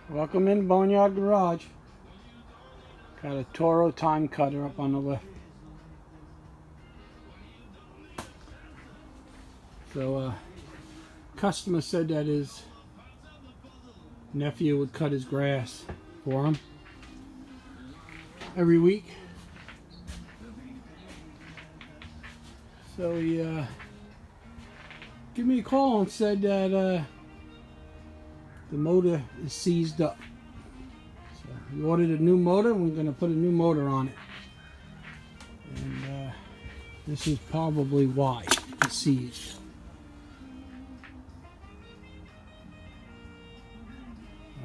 Welcome in Boneyard Garage. Got a Toro time cutter up on the lift. So customer said that his nephew would cut his grass for him every week. So he gave me a call and said that the motor is seized up. So we ordered a new motor and we're going to put a new motor on it. And this is probably why it's seized.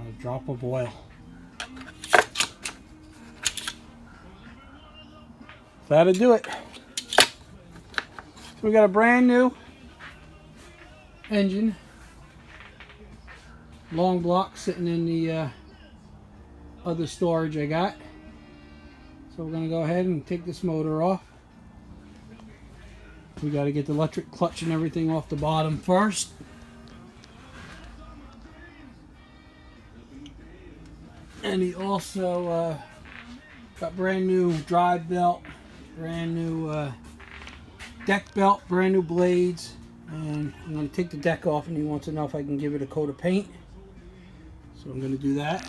A drop of oil. That'll do it. So we got a brand new engine, long block sitting in the other storage I got. So we're going to go ahead and take this motor off. We got to get the electric clutch and everything off the bottom first. And he also got brand new drive belt, brand new deck belt, brand new blades. And I'm going to take the deck off and he wants to know if I can give it a coat of paint. So I'm going to do that.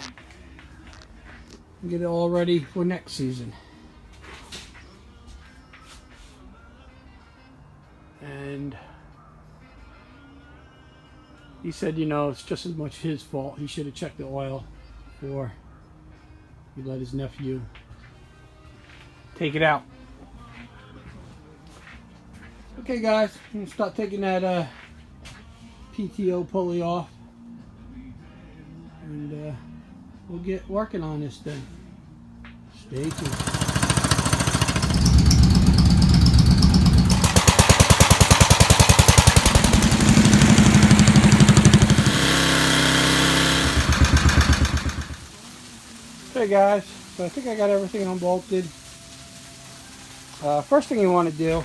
And get it all ready for next season. And he said, you know, it's just as much his fault. He should have checked the oil before he let his nephew take it out. Okay guys, I'm going to start taking that PTO pulley off. And we'll get working on this thing. Stay tuned. Okay guys, so I think I got everything unbolted. First thing you want to do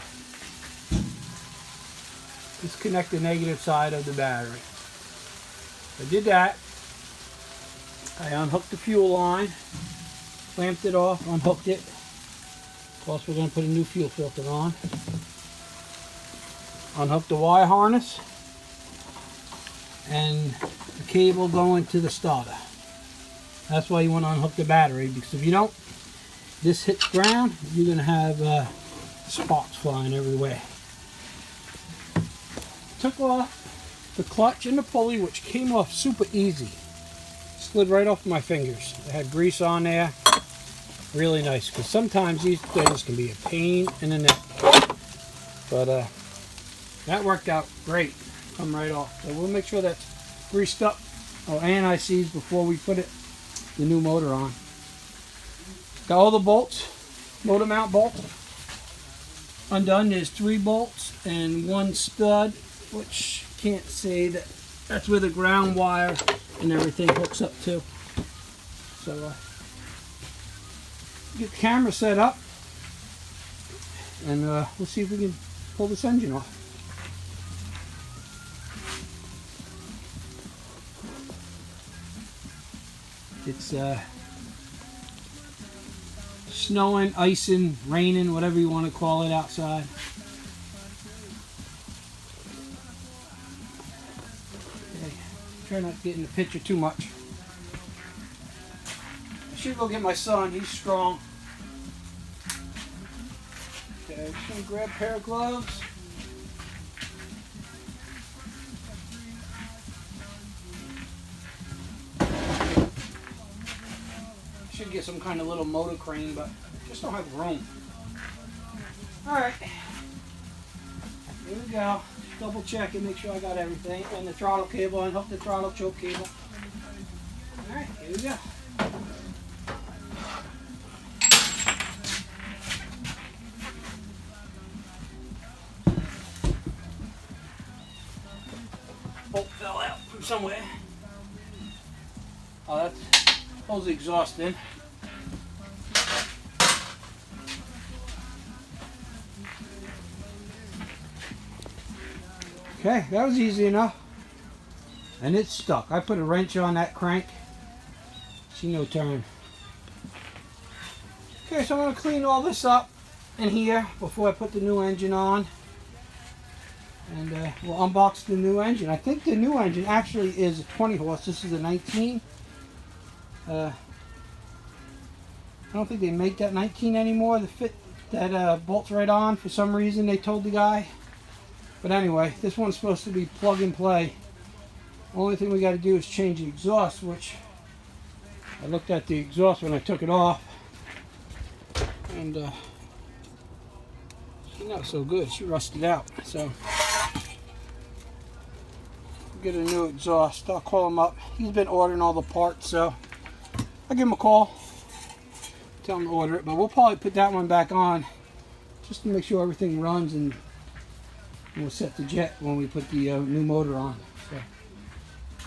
is connect the negative side of the battery. I did that. I unhooked the fuel line, clamped it off, unhooked it. Plus we're going to put a new fuel filter on. Unhooked the wire harness and the cable going to the starter. That's why you want to unhook the battery, because if you don't, this hits ground, you're going to have sparks flying everywhere. Took off the clutch and the pulley, which came off super easy. Slid right off my fingers. It had grease on there. Really nice, because sometimes these things can be a pain in the neck. But that worked out great. Come right off. So we'll make sure that's greased up or anti-seized before we put the new motor on. Got all the bolts, motor mount bolts undone. There's 3 bolts and 1 stud, which can't say that that's where the ground wire and everything hooks up to. So get the camera set up and we'll see if we can pull this engine off. It's snowing, icing, raining, whatever you want to call it outside. Okay. Try not to get in the picture too much. I should go get my son, he's strong. Okay, just gonna grab a pair of gloves. Should get some kind of little motor crane, but just don't have room. Alright, here we go. Double check and make sure I got everything. And the throttle cable, and hook the throttle choke cable. Alright, here we go. Bolt fell out from somewhere. Oh, that's pulls the exhaust in. Okay, that was easy enough. And it's stuck. I put a wrench on that crank See no turn. Okay, so I'm going to clean all this up in here before I put the new engine on. And we'll unbox the new engine. I think the new engine actually is a 20 horse. This is a 19. I don't think they make that 19 anymore. The fit that bolts right on for some reason, they told the guy. But anyway, this one's supposed to be plug and play. Only thing we got to do is change the exhaust, which I looked at the exhaust when I took it off. And she's not so good. She rusted out. So get a new exhaust. I'll call him up. He's been ordering all the parts, so I'll give him a call, tell him to order it. But we'll probably put that one back on just to make sure everything runs, and we'll set the jet when we put the new motor on. So,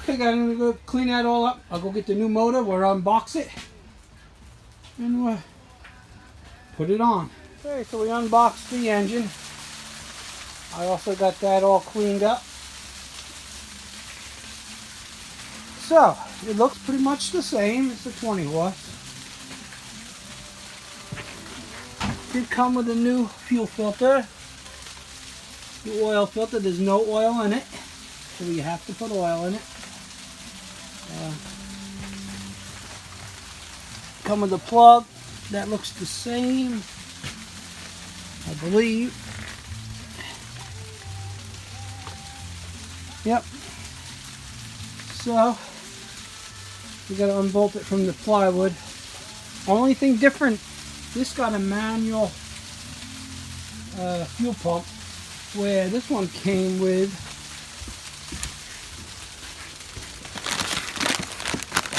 okay guys, I'm going to go clean that all up. I'll go get the new motor, we'll unbox it, and we'll put it on. Okay, so we unboxed the engine. I also got that all cleaned up. So, it looks pretty much the same. It's a 20 horse. Did come with a new fuel filter. The oil filter. There's no oil in it, so you have to put oil in it. Come with a plug. That looks the same, I believe. Yep. So, we got to unbolt it from the plywood. Only thing different, this got a manual fuel pump, where this one came with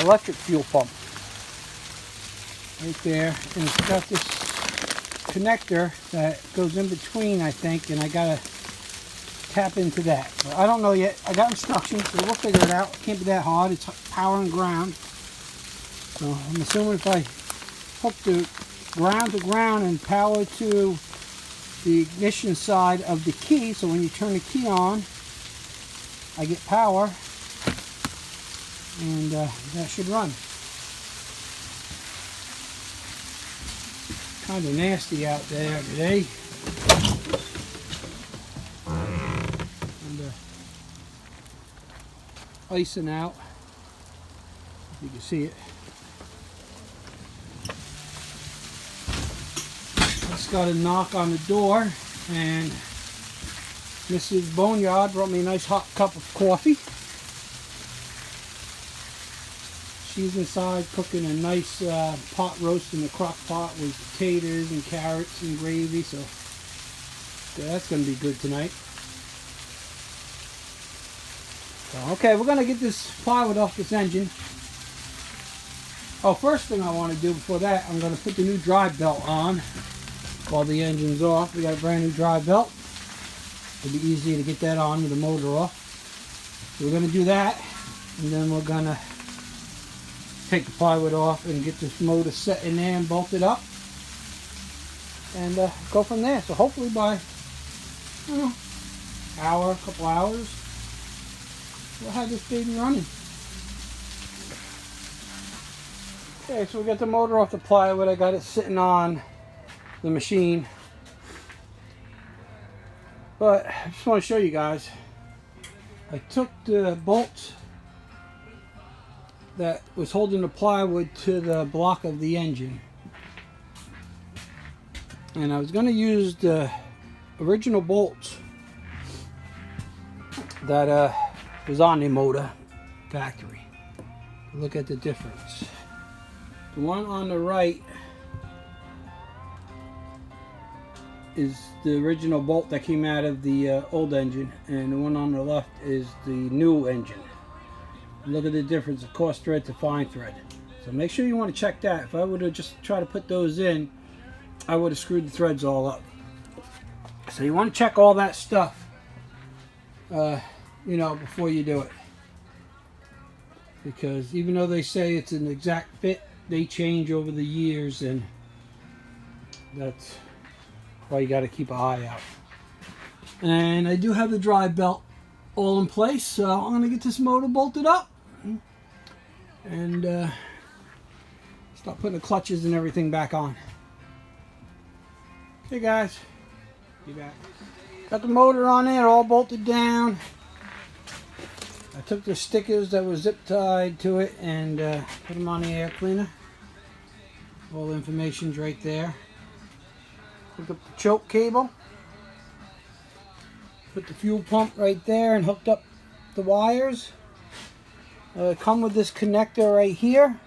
electric fuel pump right there, and it's got this connector that goes in between, I think, and I gotta tap into that. But I don't know yet. I got instructions, so we'll figure it out. It can't be that hard. It's power and ground. So I'm assuming if I hook the ground to ground and power to the ignition side of the key, so when you turn the key on, I get power, and that should run. Kind of nasty out there today. And icing out, if you can see it. Just got a knock on the door, and Mrs. Boneyard brought me a nice hot cup of coffee. She's inside cooking a nice pot roast in the crock pot with potatoes and carrots and gravy, so that's going to be good tonight. So, okay, we're going to get this plywood off this engine. Oh, first thing I want to do before that, I'm going to put the new drive belt on while the engine's off. We got a brand new drive belt. It'll be easy to get that on with the motor off. So we're going to do that, and then we're going to take the plywood off and get this motor set in there and bolted up, and go from there. So hopefully by, I don't know, hour, couple hours, we'll have this baby running. Okay, so we got the motor off the plywood. I got it sitting on the machine, but I just want to show you guys. I took the bolts that was holding the plywood to the block of the engine, and I was going to use the original bolts that was on the motor factory. Look at the difference. The one on the right is the original bolt that came out of the old engine, and the one on the left is the new engine. Look at the difference of coarse thread to fine thread. So make sure you want to check that. If I would have just tried to put those in, I would have screwed the threads all up. So you want to check all that stuff, you know, before you do it. Because even though they say it's an exact fit, they change over the years, and that's why you got to keep an eye out. And I do have the drive belt all in place, so I'm going to get this motor bolted up, and Start putting the clutches and everything back on. Okay guys, be back. Got the motor on there, all bolted down. I took the stickers that were zip tied to it and put them on the air cleaner. All the information's right there. Hooked up the choke cable. Put the fuel pump right there and hooked up the wires. Come with this connector right here,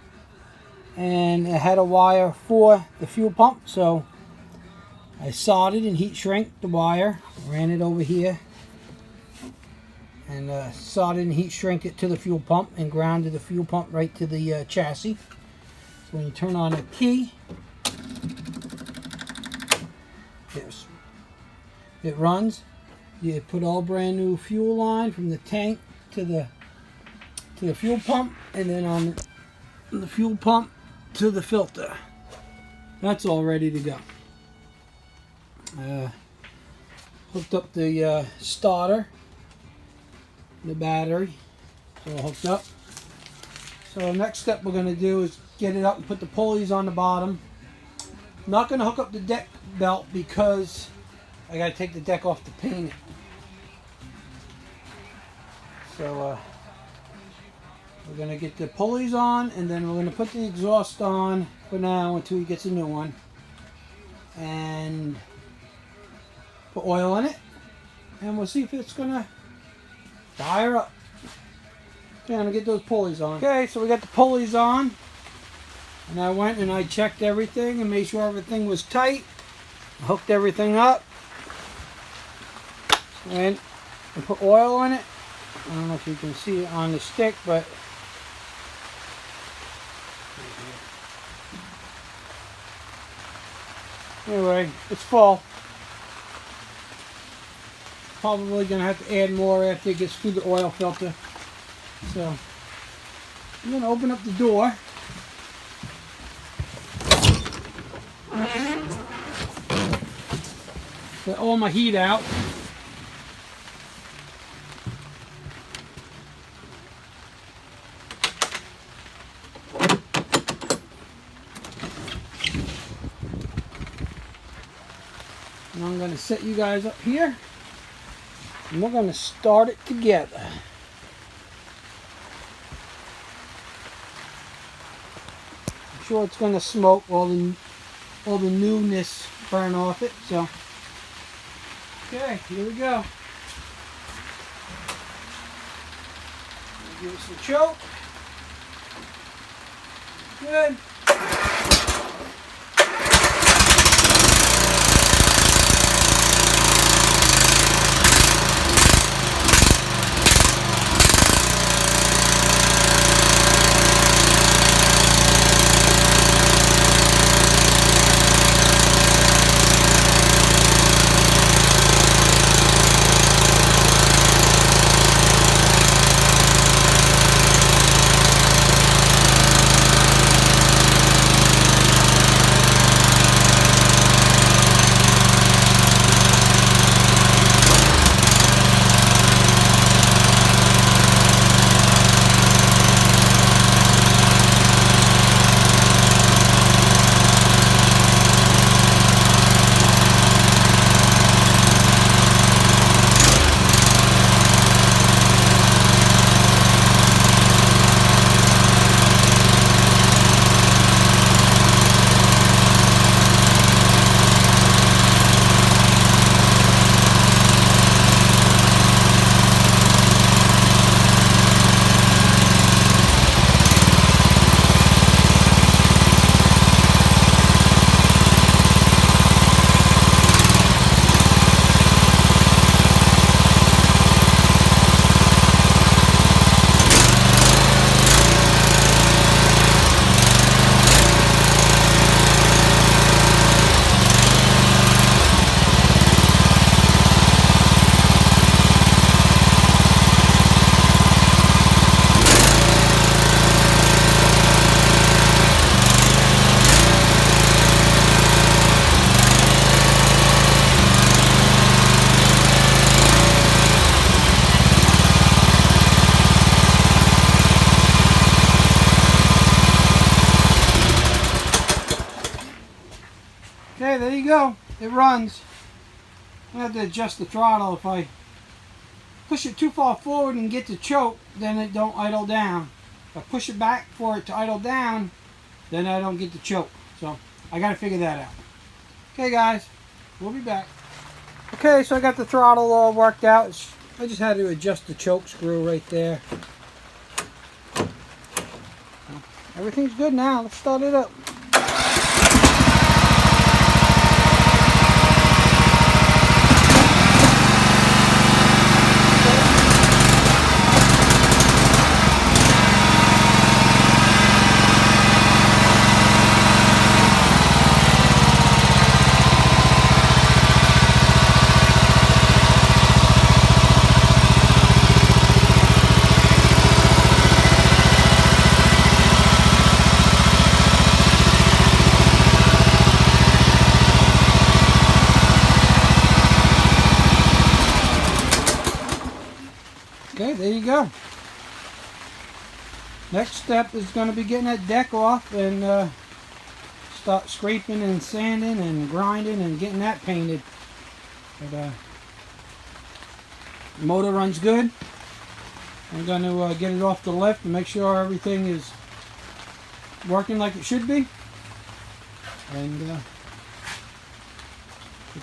and it had a wire for the fuel pump, so I soldered and heat shrink the wire, ran it over here, and soldered and heat shrink it to the fuel pump and grounded the fuel pump right to the chassis. So when you turn on the key, it runs. You put all brand new fuel line from the tank to the fuel pump, and then on the fuel pump to the filter. That's all ready to go. Hooked up the starter, the battery, so hooked up. So next step we're going to do is get it up and put the pulleys on the bottom. I'm not going to hook up the deck belt because I got to take the deck off to paint it. So we're going to get the pulleys on, and then we're going to put the exhaust on for now until he gets a new one. And put oil in it, and we'll see if it's going to fire up. Okay, I'm going to get those pulleys on. Okay, so we got the pulleys on. And I went and I checked everything and made sure everything was tight. Hooked everything up. And put oil in it. I don't know if you can see it on the stick, but anyway, it's full. Probably going to have to add more after it gets through the oil filter. So I'm going to open up the door. Let all my heat out. And I'm going to set you guys up here, and we're going to start it together. I'm sure it's going to smoke, all the newness burn off it. So, okay, here we go. Give it some choke. Good. there you go. It runs. I have to adjust the throttle. If I push it too far forward and get to choke, then it don't idle down. If I push it back for it to idle down, then I don't get to choke. So I got to figure that out. Okay, guys, we'll be back. Okay, so I got the throttle all worked out. I just had to adjust the choke screw right there. Everything's good now. Let's start it up. Okay, there you go. Next step is going to be getting that deck off and start scraping and sanding and grinding and getting that painted. But the motor runs good. I'm going to get it off the lift and make sure everything is working like it should be. And we'll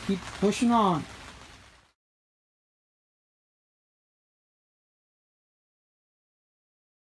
keep pushing on.